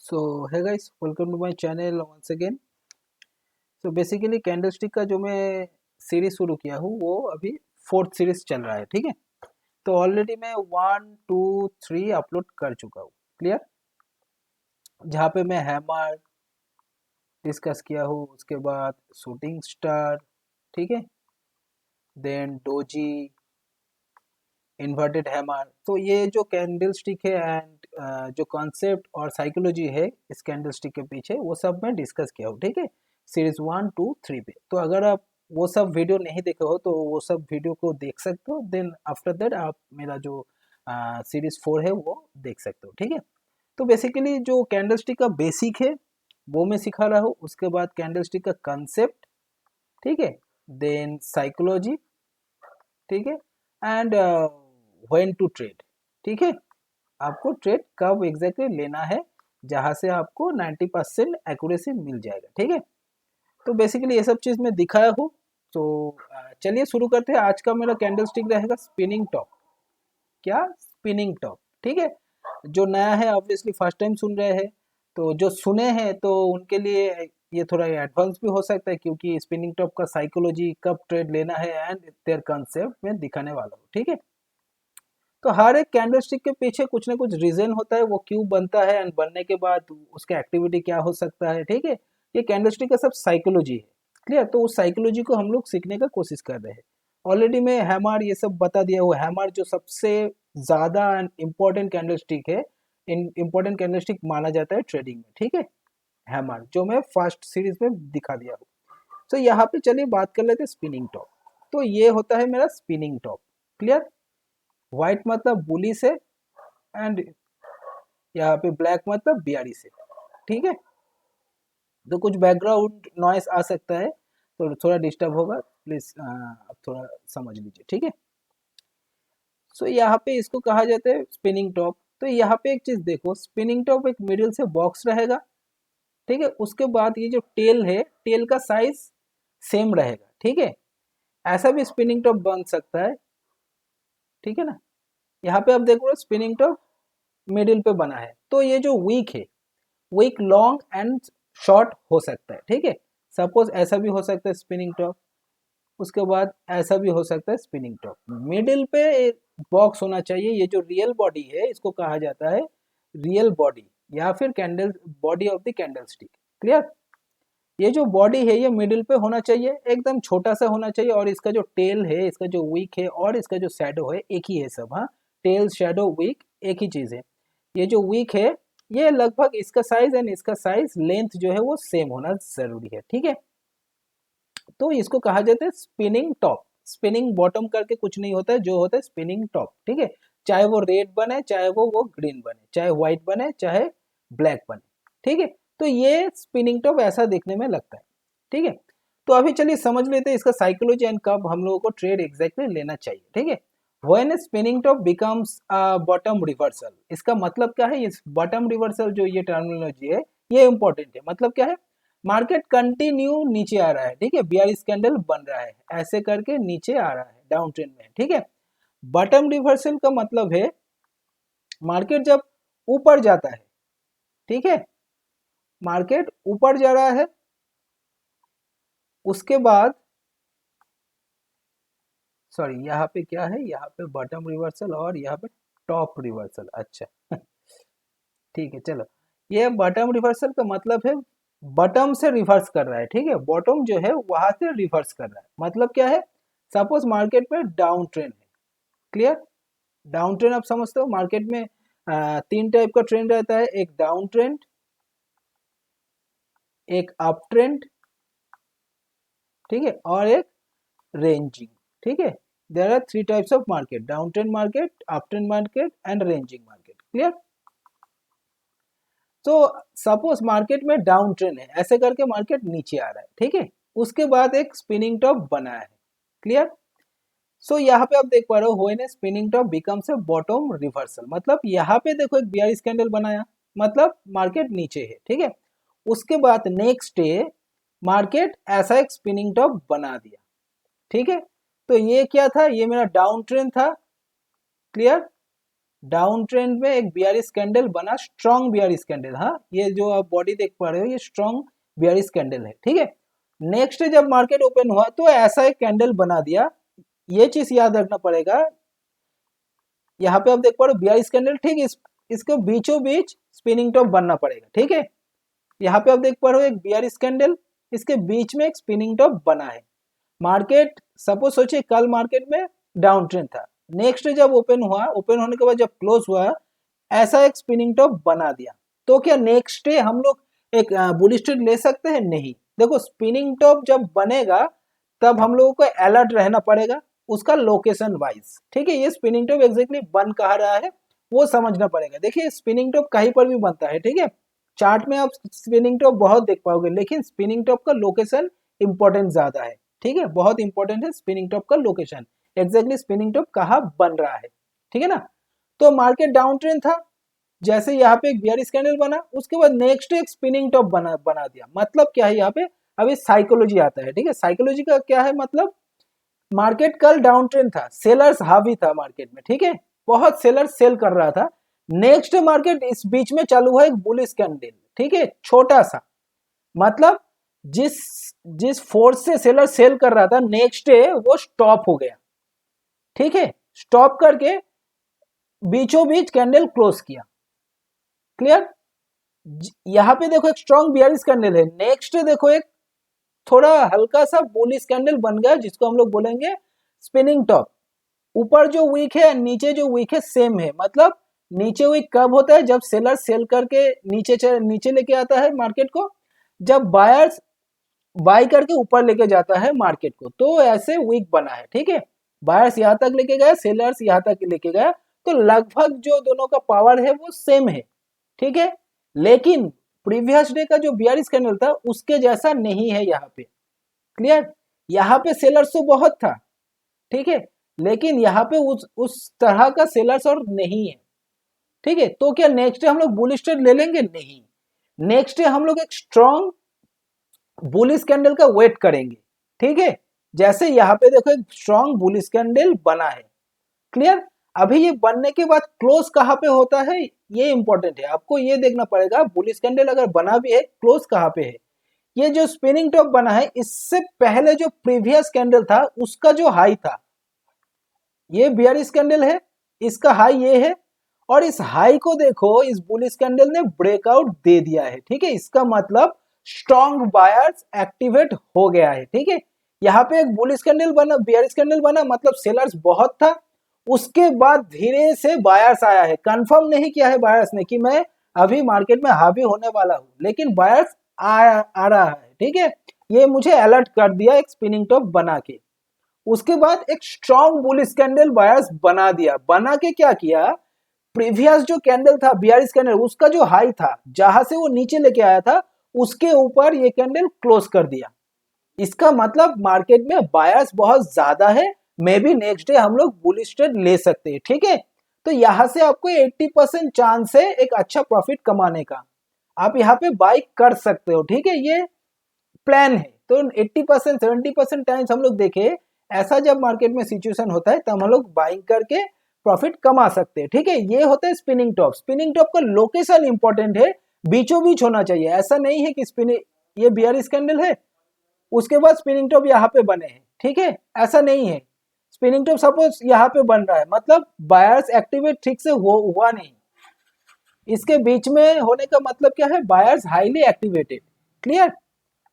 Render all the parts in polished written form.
सो है guys, welcome to my channel once again. So basically candlestick का जो मैं सीरीज शुरू किया हूँ वो अभी फोर्थ सीरीज चल रहा है। ठीक है, तो ऑलरेडी मैं 1 2 3 अपलोड कर चुका हूँ। क्लियर, जहाँ पे मैं हैमर डिस्कस किया हूँ, उसके बाद शूटिंग स्टार, ठीक है, देन डोजी, इन्वर्टेड हैमर। तो ये जो कैंडल स्टिक है एंड जो कॉन्सेप्ट और साइकोलॉजी है इस कैंडल स्टिक के पीछे, वो सब मैं डिस्कस किया हूँ। ठीक है, सीरीज 1 2 3 पे। तो अगर आप वो सब वीडियो नहीं देखे हो तो वो सब वीडियो को देख सकते हो। देन आफ्टर दैट आप मेरा जो सीरीज 4 है वो देख सकते हो। ठीक है, तो बेसिकली जो कैंडल स्टिक का बेसिक है वो मैं सिखा रहा हूँ। उसके बाद कैंडल स्टिक का कंसेप्ट, ठीक है, देन साइकोलॉजी, ठीक है, एंड व्हेन टू ट्रेड। ठीक है, आपको ट्रेड कब एग्जैक्टली लेना है जहां से आपको 90% एक्यूरेसी मिल जाएगा। ठीक है, तो बेसिकली ये सब चीज़ मैं दिखाया हूँ। तो चलिए शुरू करते हैं। आज का मेरा कैंडल स्टिक रहेगा स्पिनिंग टॉप। क्या? Spinning top. ठीक है, जो नया है ऑब्वियसली फर्स्ट टाइम सुन रहे हैं, तो जो सुने हैं तो उनके लिए ये थोड़ा एडवांस भी हो सकता है, क्योंकि स्पिनिंग टॉप का साइकोलॉजी, कब ट्रेड लेना है एंड देयर कंसेप्ट मैं दिखाने वाला हूँ। ठीक है, तो हर एक कैंडलस्टिक के पीछे कुछ ना कुछ रीजन होता है, वो क्यों बनता है एंड बनने के बाद उसका एक्टिविटी क्या हो सकता है। ठीक है, ये कैंडलस्टिक का सब साइकोलॉजी है। क्लियर, तो उस साइकोलॉजी को हम लोग सीखने का कोशिश कर रहे हैं। ऑलरेडी मैं हैमर ये सब बता दिया हूँ। हैमर जो सबसे ज्यादा इम्पोर्टेंट कैंडलस्टिक है, इम्पोर्टेंट कैंडलस्टिक माना जाता है ट्रेडिंग में। ठीक है, हैमर जो मैं फर्स्ट सीरीज में दिखा दिया हूँ। तो यहाँ पे चलिए बात कर लेते हैं स्पिनिंग टॉप। तो ये होता है मेरा स्पिनिंग टॉप। क्लियर, व्हाइट मतलब बुलिश है एंड यहाँ पे ब्लैक मतलब बियरिश है। ठीक है, तो कुछ बैकग्राउंड नॉइस आ सकता है तो थोड़ा डिस्टर्ब होगा, प्लीज आप थोड़ा समझ लीजिए। ठीक है, सो यहाँ पे इसको कहा जाता है स्पिनिंग टॉप। तो यहाँ पे एक चीज देखो, स्पिनिंग टॉप एक मिडिल से बॉक्स रहेगा। ठीक है, उसके बाद ये जो टेल है, टेल का साइज सेम रहेगा। ठीक है, ऐसा भी स्पिनिंग टॉप बन सकता है। ठीक है ना, यहाँ पे आप देखो स्पिनिंग टॉप मिडिल पे बना है, तो ये जो वीक है, वीक लॉन्ग एंड शॉर्ट हो सकता है। ठीक है, सपोज ऐसा भी हो सकता है स्पिनिंग टॉप, उसके बाद ऐसा भी हो सकता है स्पिनिंग टॉप। मिडिल पे एक बॉक्स होना चाहिए। ये जो रियल बॉडी है इसको कहा जाता है रियल बॉडी, या फिर candle body of the candle stick. Clear, ये जो बॉडी है ये मिडिल पे होना चाहिए, एकदम छोटा सा होना चाहिए। और इसका जो टेल है, इसका जो वीक है और इसका जो शैडो है एक ही है सब। हाँ, टेल शैडो वीक एक ही चीज है। ये जो वीक है ये लगभग इसका साइज एंड इसका साइज लेंथ जो है वो सेम होना जरूरी है। ठीक है, तो इसको कहा जाता है स्पिनिंग टॉप। स्पिनिंग बॉटम करके कुछ नहीं होता है, जो होता है स्पिनिंग टॉप। ठीक है, चाहे वो रेड बने, चाहे वो ग्रीन बने, चाहे व्हाइट बने, चाहे ब्लैक बने। ठीक है, तो ये स्पिनिंग टॉप ऐसा दिखने में लगता है। ठीक है, तो अभी चलिए समझ लेते हैं इसका साइकोलॉजी एंड कब हम लोगों को ट्रेड एग्जैक्टली लेना चाहिए। ठीक है, when spinning top becomes bottom reversal, इसका मतलब क्या है? इस बॉटम रिवर्सल जो ये टर्मिनोलॉजी है ये इंपॉर्टेंट है। मतलब क्या है? मार्केट कंटिन्यू नीचे आ रहा है। ठीक है, बियरिश कैंडल बन रहा है, ऐसे करके नीचे आ रहा है डाउन ट्रेंड में। ठीक है, बॉटम रिवर्सल का मतलब है मार्केट जब ऊपर जाता है, ठीक है, मार्केट ऊपर जा रहा है, उसके बाद सॉरी यहाँ पे क्या है, यहाँ पे बॉटम रिवर्सल और यहाँ पे टॉप रिवर्सल। अच्छा ठीक है, चलो, ये बॉटम रिवर्सल का मतलब है बॉटम से रिवर्स कर रहा है। ठीक है, बॉटम जो है वहां से रिवर्स कर रहा है। मतलब क्या है? सपोज मार्केट में डाउन ट्रेंड है। क्लियर, डाउन ट्रेंड आप समझते हो। मार्केट में तीन टाइप का ट्रेंड रहता है, एक डाउन ट्रेंड, एक अप ट्रेंड, ठीक है, और एक रेंजिंग। ठीक है, there are three types of market: down trend market, up trend market and ranging market. Clear, तो सपोज मार्केट में डाउन ट्रेंड है, ऐसे करके मार्केट नीचे आ रहा है। ठीक है, उसके बाद एक स्पिनिंग टॉप बना है। क्लियर, सो यहाँ पे आप देख पा रहे हो when spinning top becomes a bottom reversal, मतलब यहाँ पे देखो एक बियरिश कैंडल बनाया, मतलब मार्केट नीचे है। ठीक है, उसके बाद नेक्स्ट डे मार्केट ऐसा एक स्पिनिंग टॉप बना दिया। ठीक है, तो ये क्या था? ये मेरा डाउन ट्रेंड था। क्लियर, डाउन ट्रेंड में एक बियरिश कैंडल बना, स्ट्रॉन्ग बियरिश कैंडल। हाँ, ये जो आप बॉडी देख पा रहे हो ये स्ट्रॉन्ग बियरिश कैंडल है, ठीक है। नेक्स्ट जब मार्केट ओपन हुआ तो ऐसा एक कैंडल बना दिया। ये चीज याद रखना पड़ेगा, यहाँ पे आप देख पा रहे हो बियरिश कैंडल, ठीक। इसके बीचों बीच स्पिनिंग टॉप बनना पड़ेगा, ठीक है। यहाँ पे आप देख पा रहे हो एक बियरिश कैंडल, इसके बीच में एक स्पिनिंग टॉप बना है। मार्केट सपोज सोचिए कल मार्केट में डाउन ट्रेंड था, नेक्स्ट जब ओपन हुआ, ओपन होने के बाद जब क्लोज हुआ, ऐसा एक स्पिनिंग टॉप बना दिया, तो क्या नेक्स्ट डे हम लोग एक बुलिश ट्रेड ले सकते हैं? नहीं। देखो स्पिनिंग टॉप जब बनेगा तब हम लोगों को अलर्ट रहना पड़ेगा उसका लोकेशन वाइज, ठीक है। ये स्पिनिंग टॉप एग्जैक्टली बन कहाँ रहा है वो समझना पड़ेगा। देखिए स्पिनिंग टॉप कहीं पर भी बनता है, ठीक है। चार्ट में आप स्पिनिंग टॉप बहुत देख पाओगे, लेकिन स्पिनिंग टॉप का लोकेशन इंपॉर्टेंट ज्यादा है, ठीक है। बहुत इंपॉर्टेंट है स्पिनिंग टॉप का लोकेशन, एग्जैक्टली स्पिनिंग टॉप कहाँ बन रहा है, ठीक है ना। तो मार्केट डाउन ट्रेंड था, जैसे यहाँ पे एक बियरिश कैंडल बना, उसके बाद नेक्स्ट एक स्पिनिंग टॉप बना दिया। मतलब क्या है यहाँ पे, अभी साइकोलॉजी आता है, ठीक है। साइकोलॉजी का क्या है मतलब, मार्केट कल डाउन ट्रेंड था, सेलर्स हावी था मार्केट में, ठीक है। बहुत सेलर सेल कर रहा था। नेक्स्ट मार्केट इस बीच में चालू हुआ एक बुलिश कैंडल, ठीक है, छोटा सा। मतलब जिस जिस फोर्स से सेलर सेल कर रहा था, नेक्स्ट डे वो स्टॉप हो गया, ठीक है। स्टॉप करके बीचों बीच कैंडल क्लोज किया, क्लियर। यहाँ पे देखो एक स्ट्रॉन्ग बियरिश कैंडल है, नेक्स्ट देखो एक थोड़ा हल्का सा बुलिश कैंडल बन गया, जिसको हम लोग बोलेंगे स्पिनिंग टॉप। ऊपर जो वीक है नीचे जो वीक है सेम है। मतलब नीचे वीक कब होता है, जब सेलर सेल करके नीचे लेके आता है मार्केट को, जब बायर्स बाय करके ऊपर लेके जाता है मार्केट को, तो ऐसे वीक बना है, ठीक है। बायर्स यहाँ तक लेके गया, सेलर्स यहाँ तक लेके गया, तो लगभग जो दोनों का पावर है वो सेम है, ठीक है। लेकिन प्रीवियस डे का जो बियरिश कैंडल था उसके जैसा नहीं है यहाँ पे, क्लियर। यहाँ पे सेलर्स तो बहुत था, ठीक है, लेकिन यहाँ पे उस तरह का सेलर्स और नहीं है, ठीक है। तो क्या नेक्स्ट डे हम लोग बुलिश ट्रेड ले लेंगे? नहीं। नेक्स्ट डे हम लोग एक स्ट्रॉन्ग बुलिश कैंडल का वेट करेंगे, ठीक है। जैसे यहाँ पे देखो एक स्ट्रॉन्ग बुलिश कैंडल बना है, क्लियर। अभी ये बनने के बाद क्लोज कहाँ पे होता है ये इंपॉर्टेंट है, आपको ये देखना पड़ेगा। बुलिश कैंडल अगर बना भी है, क्लोज कहाँ पे है। ये जो स्पिनिंग टॉप बना है, इससे पहले जो प्रीवियस कैंडल था उसका जो हाई था, ये बियरिश कैंडल है, इसका हाई ये है, और इस हाई को देखो इस बुलिश कैंडल ने ब्रेकआउट दे दिया है, ठीक है। इसका मतलब स्ट्रॉन्ग बायर्स एक्टिवेट हो गया है, ठीक है। यहाँ पे एक बुलिश कैंडल बना, बियरिश कैंडल बना, मतलब सेलर्स बहुत था। उसके बाद धीरे से बायर्स आया है, कंफर्म नहीं किया है बायर्स ने कि मैं अभी मार्केट में हावी होने वाला हूं, लेकिन बायर्स आ रहा है, ठीक है। ये मुझे अलर्ट कर दिया एक स्पिनिंग टॉप बना के। उसके बाद एक स्ट्रॉन्ग बुलिश कैंडल बायर्स बना दिया। बना के क्या किया, प्रीवियस जो कैंडल था बियरिश कैंडल, उसका जो हाई था जहां से वो नीचे लेके आया था, उसके ऊपर ये कैंडल क्लोज कर दिया। इसका मतलब मार्केट में बायर्स बहुत ज्यादा है, मे बी नेक्स्ट डे हम लोग बुलिश ट्रेड ले सकते हैं, ठीक है। तो यहाँ से आपको 80% चांस है एक अच्छा प्रॉफिट कमाने का, आप यहाँ पे बाई कर सकते हो, ठीक है। ये प्लान है। तो 80% 70% टाइम्स हम लोग देखे ऐसा जब मार्केट में सिचुएशन होता है तब हम लोग बाइंग करके प्रॉफिट कमा सकते हैं, ठीक है। ये होता है स्पिनिंग टॉप। स्पिनिंग टॉप का लोकेशन इंपॉर्टेंट है, बीचों बीच होना चाहिए। ऐसा नहीं है कि स्पिनिंग, ये बियरिश कैंडल है उसके बाद स्पिनिंग टॉप यहाँ पे बने हैं, ठीक है, ऐसा नहीं है। स्पिनिंग टॉप सपोज यहाँ पे बन रहा है, मतलब बायर्स एक्टिवेट ठीक से हुआ नहीं। इसके बीच में होने का मतलब क्या है, बायर्स हाईली एक्टिवेटेड, क्लियर।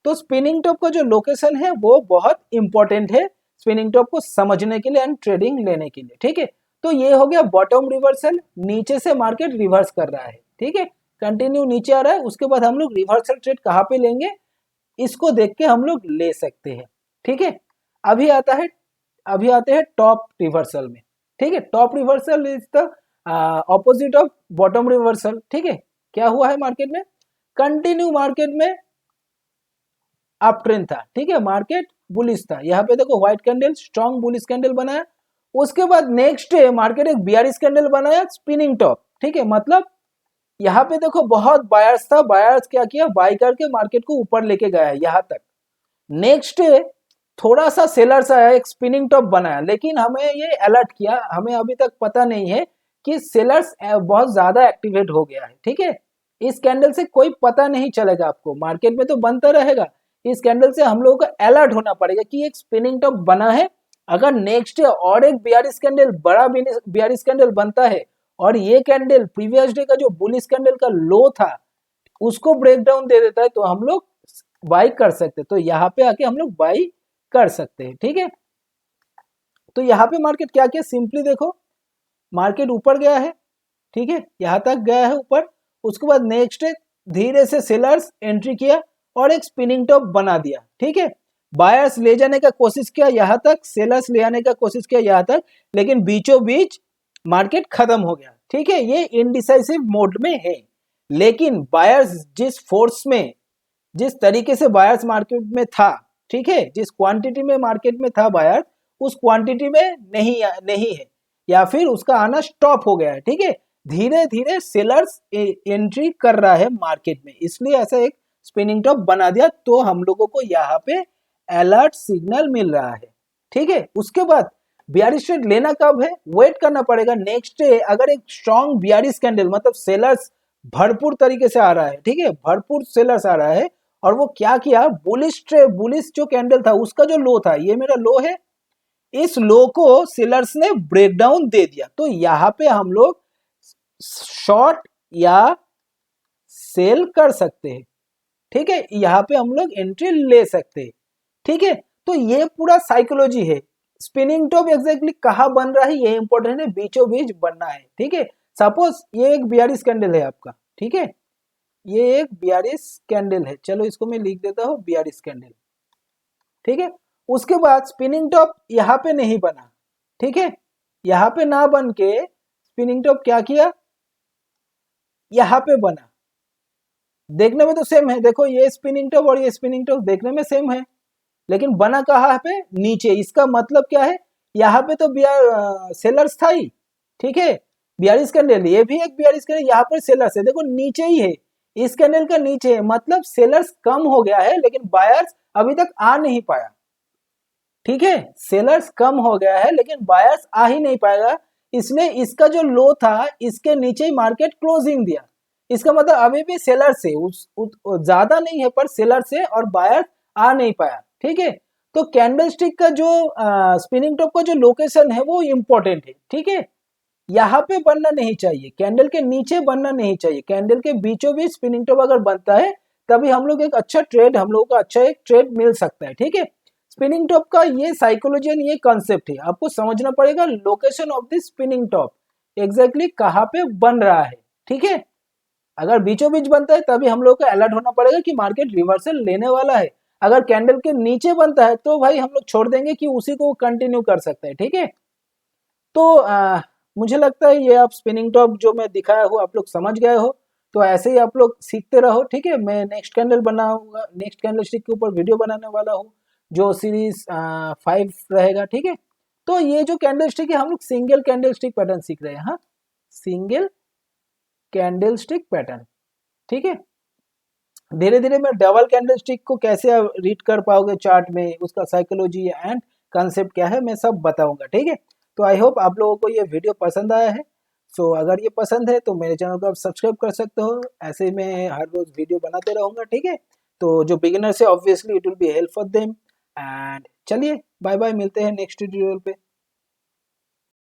तो स्पिनिंग टॉप का जो लोकेशन है वो बहुत इंपॉर्टेंट है स्पिनिंग टॉप को समझने के लिए एंड ट्रेडिंग लेने के लिए, ठीक है। तो ये हो गया बॉटम रिवर्सल, नीचे से मार्केट रिवर्स कर रहा है, ठीक है, कंटिन्यू नीचे आ रहा है। उसके बाद हम लोग रिवर्सल ट्रेड कहाँ पे लेंगे, इसको देख के हम लोग ले सकते हैं, ठीक है। अभी आते हैं टॉप रिवर्सल में, ठीक है। Top reversal is the opposite of bottom reversal, ठीक है। क्या हुआ है मार्केट में, कंटिन्यू मार्केट में अप ट्रेंड था, ठीक है, मार्केट बुलिश था। यहाँ पे देखो white candle, strong bullish candle बनाया। उसके बाद नेक्स्ट डे मार्केट एक बियरिश कैंडल बनाया, स्पिनिंग टॉप, ठीक है। मतलब यहाँ पे देखो बहुत बायर्स था, बायर्स क्या किया, बाय करके मार्केट को ऊपर लेके गया यहाँ तक। नेक्स्ट डे थोड़ा सा सेलर्स आया, एक स्पिनिंग टॉप बनाया, लेकिन हमें ये अलर्ट किया, हमें अभी तक पता नहीं है कि सेलर्स बहुत ज्यादा एक्टिवेट हो गया है, ठीक है। इस कैंडल से कोई पता नहीं चलेगा आपको, मार्केट में तो बनता रहेगा, इस कैंडल से हम लोगों को अलर्ट होना पड़ेगा कि एक स्पिनिंग टॉप बना है। अगर नेक्स्ट डे और एक बियरिश कैंडल, बड़ा बियरिश कैंडल बनता है और ये कैंडल प्रीवियस डे का जो बुलिश कैंडल का लो था उसको ब्रेक डाउन दे देता है तो हम लोग बाई कर सकते हैं, तो यहाँ पे आके हम लोग बाई कर सकते हैं, ठीक है। तो यहाँ पे मार्केट क्या किया, सिंपली देखो, मार्केट ऊपर गया है, ठीक है, यहाँ तक गया है ऊपर, उसके बाद नेक्स्ट धीरे से सेलर्स एंट्री किया और एक स्पिनिंग टॉप बना दिया, ठीक है। बायर्स ले जाने का कोशिश किया यहाँ तक, सेलर्स ले आने का कोशिश किया यहाँ तक, लेकिन बीचों बीच मार्केट खत्म हो गया, ठीक है। ये इनडिसाइसिव मोड में है, लेकिन बायर्स जिस फोर्स में, जिस तरीके से बायर्स मार्केट में था, ठीक है, जिस क्वांटिटी में मार्केट में था बायर्स, उस क्वांटिटी में नहीं है, या फिर उसका आना स्टॉप हो गया है, ठीक है। धीरे धीरे सेलर्स एंट्री कर रहा है मार्केट में, इसलिए ऐसा एक स्पिनिंग टॉप बना दिया, तो हम लोगों को यहाँ पे अलर्ट सिग्नल मिल रहा है, ठीक है। उसके बाद बियरिश ट्रेड लेना कब है, वेट करना पड़ेगा नेक्स्ट डे। अगर एक स्ट्रॉन्ग बियरिश कैंडल, मतलब सेलर्स भरपूर तरीके से आ रहा है, ठीक है, भरपूर सेलर्स आ रहा है, और वो क्या किया, बुलिश जो कैंडल था उसका जो लो था, ये मेरा लो है, इस लो को सेलर्स ने ब्रेक डाउन दे दिया, तो यहाँ पे हम लोग शॉर्ट या सेल कर सकते हैं, ठीक है, यहाँ पे हम लोग एंट्री ले सकते हैं, ठीक है। तो ये पूरा साइकोलॉजी है। स्पिनिंग टॉप एग्जैक्टली कहाँ बन रहा है ये इंपॉर्टेंट है, बीचों बीच बनना है, ठीक है। सपोज ये एक बियरिश कैंडल है आपका, ठीक है, ये एक बियरिश कैंडल है, चलो इसको मैं लिख देता हूँ बियरिश कैंडल, ठीक है। उसके बाद स्पिनिंग टॉप यहाँ पे नहीं बना, ठीक है, यहाँ पे ना बन के स्पिनिंग टॉप क्या किया, यहाँ पे बना। देखने में तो सेम है, देखो ये स्पिनिंग टॉप और ये स्पिनिंग टॉप देखने में सेम है, लेकिन बना कहाँ पे, नीचे। इसका मतलब क्या है, यहाँ पे तो सेलर्स था ही, ठीक है, बियरिश कैंडल, ये भी एक बियरिश कैंडल, यहाँ पर सेलर्स है, देखो नीचे ही है, इस कैंडल का नीचे है, मतलब सेलर्स कम हो गया है, लेकिन बायर्स अभी तक आ नहीं पाया, ठीक है। सेलर्स कम हो गया है लेकिन बायर्स आ ही नहीं पाएगा, इसलिए इसका जो लो था इसके नीचे ही मार्केट क्लोजिंग दिया। इसका मतलब अभी भी सेलर से ज्यादा नहीं है, पर सेलर से और बायर आ नहीं पाया, ठीक है। तो कैंडल स्टिक का जो स्पिनिंग टॉप का जो लोकेशन है वो इंपॉर्टेंट है, ठीक है। यहाँ पे बनना नहीं चाहिए, कैंडल के नीचे बनना नहीं चाहिए, कैंडल के बीचों बीच स्पिनिंग टॉप अगर बनता है तभी हम लोग एक अच्छा ट्रेड, हम लोगों को अच्छा एक ट्रेड मिल सकता है, ठीक है। स्पिनिंग टॉप का ये साइकोलॉजी एंड ये कॉन्सेप्ट है, आपको समझना पड़ेगा location of the spinning top exactly कहाँ पे बन रहा है, ठीक है। अगर बीचों बीच बनता है तभी हम लोग को अलर्ट होना पड़ेगा कि मार्केट रिवर्सल लेने वाला है। अगर कैंडल के नीचे बनता है तो भाई हम लोग छोड़ देंगे कि उसी को कंटिन्यू कर सकते हैं, ठीक है। तो मुझे लगता है ये आप स्पिनिंग टॉप जो मैं दिखाया हूँ आप लोग समझ गए हो, तो ऐसे ही आप लोग सीखते रहो, ठीक है। मैं नेक्स्ट कैंडल बनाऊंगा, नेक्स्ट कैंडल स्टिक के ऊपर वीडियो बनाने वाला हूँ जो सीरीज 5 रहेगा, ठीक है। तो ये जो कैंडल स्टिक है हम लोग सिंगल कैंडल स्टिक पैटर्न सीख रहे हैं, हाँ, सिंगल कैंडल स्टिक पैटर्न, ठीक है। धीरे धीरे मैं डबल कैंडल स्टिक को कैसे रीड कर पाओगे चार्ट में, उसका साइकोलॉजी एंड कंसेप्ट क्या है मैं सब बताऊंगा, ठीक है। तो आई होप आप लोगों को ये वीडियो पसंद आया है। सो अगर ये पसंद है तो मेरे चैनल को आप सब्सक्राइब कर सकते हो, ऐसे ही मैं हर रोज वीडियो बनाते रहूंगा, ठीक है। तो जो बिगिनर्स है obviously it will be help for them, and चलिए बाय बाय, मिलते हैं नेक्स्ट ट्यूटोरियल पे।